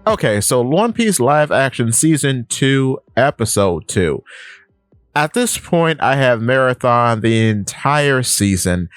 Okay, so One Piece live action season 2, episode 2. At this point, I have marathoned the entire season,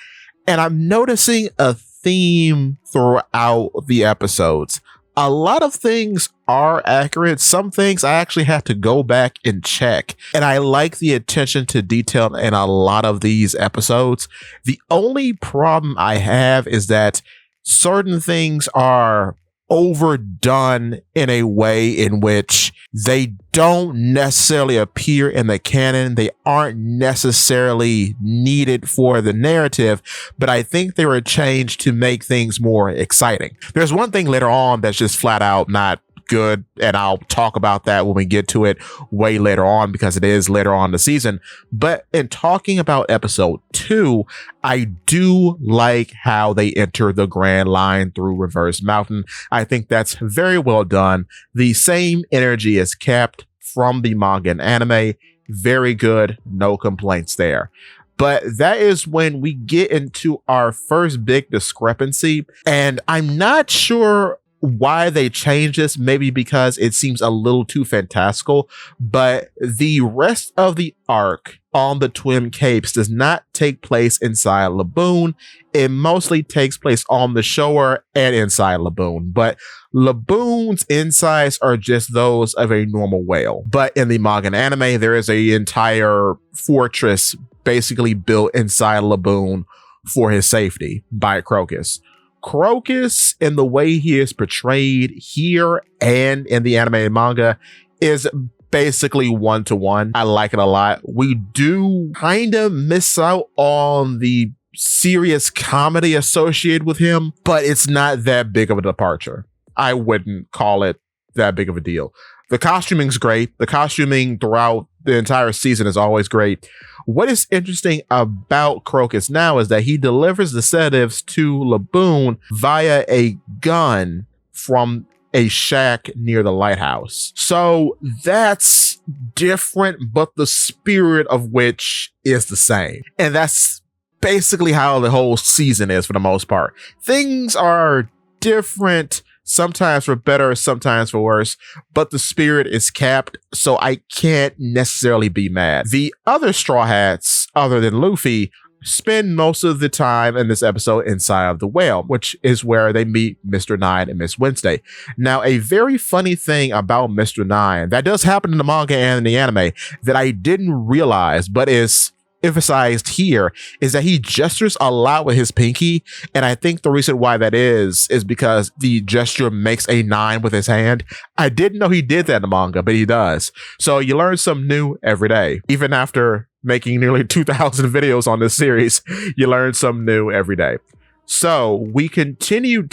and I'm noticing a theme throughout the episodes. A lot of things are accurate. Some things I actually have to go back and check. And I like the attention to detail in a lot of these episodes. The only problem I have is that certain things are overdone in a way in which they don't necessarily appear in the canon. They aren't necessarily needed for the narrative, but I think they were changed to make things more exciting. There's one thing later on that's just flat out not good, and I'll talk about that when we get to it way later on because it is later on in the season. But in talking about episode 2, I do like how they enter the Grand Line through Reverse Mountain. I think that's very well done. The same energy is kept from the manga and anime. Very good, no complaints there. But that is when we get into our first big discrepancy, and I'm not sure why they changed this, maybe because it seems a little too fantastical, but the rest of the arc on the Twin Capes does not take place inside Laboon. It mostly takes place on the shore and inside Laboon, but Laboon's insides are just those of a normal whale. But in the manga and anime, there is an entire fortress basically built inside Laboon for his safety by Crocus. Crocus, in the way he is portrayed here and in the anime and manga, is basically 1-to-1. I like it a lot. We do kind of miss out on the serious comedy associated with him, but it's not that big of a departure. I wouldn't call it that big of a deal. The costuming's great. The costuming throughout the entire season is always great. What is interesting about Crocus now is that he delivers the sedatives to Laboon via a gun from a shack near the lighthouse. So that's different, but the spirit of which is the same. And that's basically how the whole season is for the most part. Things are different, sometimes for better, sometimes for worse, but the spirit is capped, so I can't necessarily be mad. The other Straw Hats, other than Luffy, spend most of the time in this episode inside of the whale, which is where they meet Mr. Nine and Miss Wednesday. Now, a very funny thing about Mr. Nine that does happen in the manga and in the anime that I didn't realize, but is emphasized here, is that he gestures a lot with his pinky, and I think the reason why that is because the gesture makes a 9 with his hand. I didn't know he did that in the manga, but he does. So you learn something new every day. Even after making nearly 2,000 videos on this series, you learn something new every day. So we continue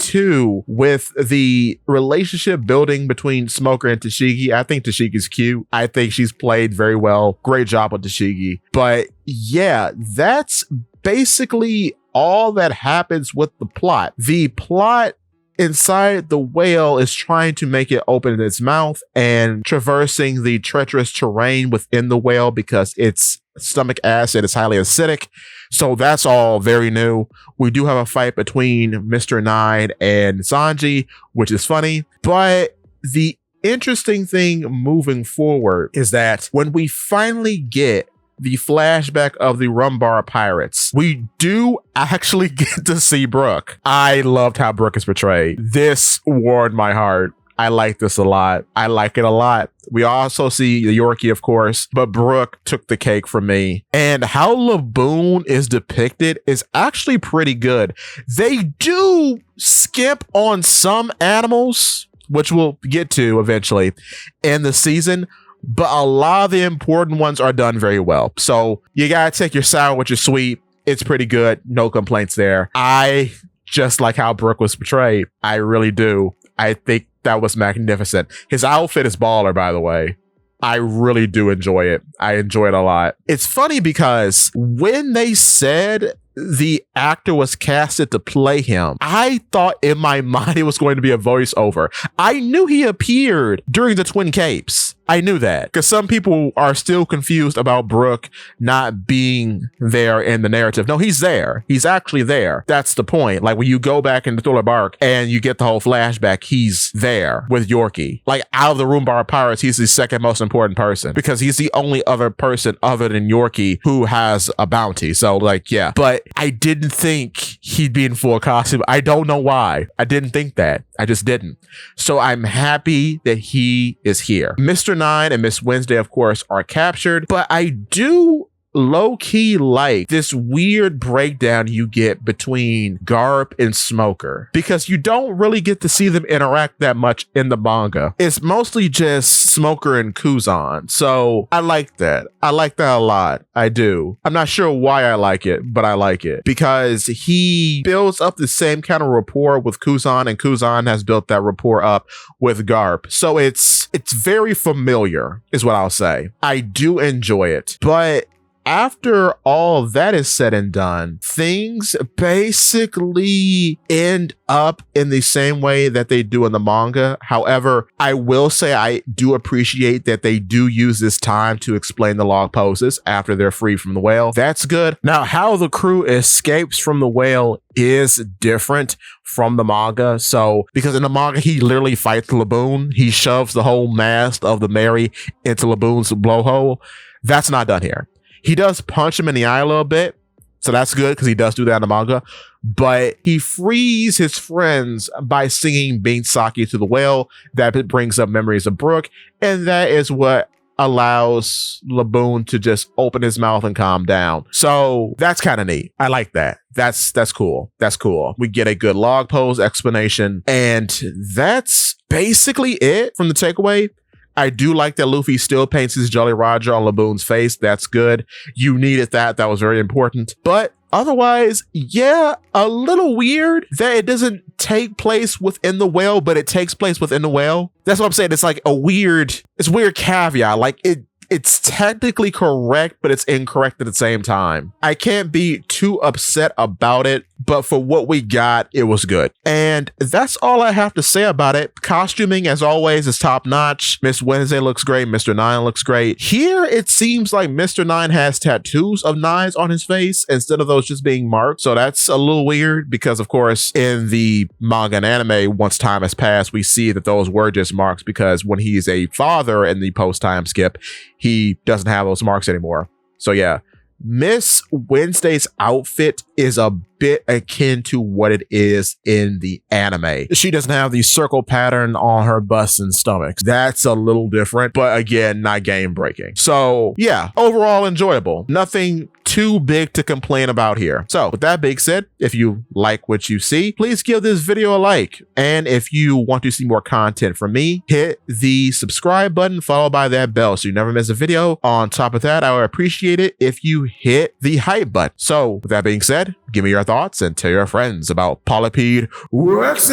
with the relationship building between Smoker and Tashigi. I think Tashigi's cute. I think she's played very well. Great job with Tashigi. But yeah, that's basically all that happens with the plot. The plot inside the whale is trying to make it open its mouth and traversing the treacherous terrain within the whale because its stomach acid is highly acidic. So that's all very new. We do have a fight between Mr. Nine and Sanji, which is funny. But the interesting thing moving forward is that when we finally get the flashback of the Rumbar pirates, we do actually get to see Brook. I loved how Brook is portrayed. This warmed my heart. I like this a lot. I like it a lot. We also see the Yorkie, of course, but Brook took the cake for me. And how Laboon is depicted is actually pretty good. They do skip on some animals, which we'll get to eventually in the season, but a lot of the important ones are done very well. So you gotta take your sour with your sweet. It's pretty good. No complaints there. I just like how Brook was portrayed. I really do. I think that was magnificent. His outfit is baller, by the way. I really do enjoy it. I enjoy it a lot. It's funny because when they said the actor was casted to play him, I thought in my mind it was going to be a voiceover. I knew he appeared during the Twin Capes. I knew that because some people are still confused about Brook not being there in the narrative. No, he's there. He's actually there. That's the point. Like when you go back into Thriller Bark and you get the whole flashback, he's there with Yorkie. Like out of the Roombar Pirates, he's the second most important person because he's the only other person other than Yorkie who has a bounty. So like, yeah, but I didn't think he'd be in full costume. I don't know why. I didn't think that. I just didn't. So I'm happy that he is here. Mr. Nine and Miss Wednesday, of course, are captured, but I do low-key like this weird breakdown you get between Garp and Smoker because you don't really get to see them interact that much in the manga. It's mostly just Smoker and Kuzan. So I like that. I like that a lot. I do. I'm not sure why I like it, but I like it because he builds up the same kind of rapport with Kuzan, and Kuzan has built that rapport up with Garp. So it's very familiar is what I'll say. I do enjoy it, but after all that is said and done, things basically end up in the same way that they do in the manga. However, I will say I do appreciate that they do use this time to explain the log poses after they're free from the whale. That's good. Now, how the crew escapes from the whale is different from the manga. So, because in the manga, he literally fights Laboon. He shoves the whole mast of the Mary into Laboon's blowhole. That's not done here. He does punch him in the eye a little bit, so that's good because he does do that in the manga. But he frees his friends by singing Bean Sake to the whale. That brings up memories of Brook, and that is what allows Laboon to just open his mouth and calm down. So that's kind of neat. I like that. That's cool. That's cool. We get a good log pose explanation, and that's basically it from the takeaway. I do like that Luffy still paints his Jolly Roger on Laboon's face. That's good. You needed that. That was very important. But otherwise, yeah, a little weird that it doesn't take place within the whale, but it takes place within the whale. That's what I'm saying. It's like weird caveat. Like it's technically correct, but it's incorrect at the same time. I can't be too upset about it, but for what we got, it was good. And that's all I have to say about it. Costuming, as always, is top notch. Miss Wednesday looks great. Mr. Nine looks great. Here, it seems like Mr. Nine has tattoos of nines on his face instead of those just being marked. So that's a little weird because, of course, in the manga and anime, once time has passed, we see that those were just marks because when he's a father in the post-time skip, he doesn't have those marks anymore. So yeah, Miss Wednesday's outfit is a bit akin to what it is in the anime. She doesn't have the circle pattern on her bust and stomach. That's a little different, but again, not game breaking. So yeah, overall enjoyable. Nothing too big to complain about here. So with that being said, if you like what you see, please give this video a like. And if you want to see more content from me, hit the subscribe button followed by that bell so you never miss a video. On top of that, I would appreciate it if you hit the hype button. So with that being said, give me your thoughts and tell your friends about Polypede Rex.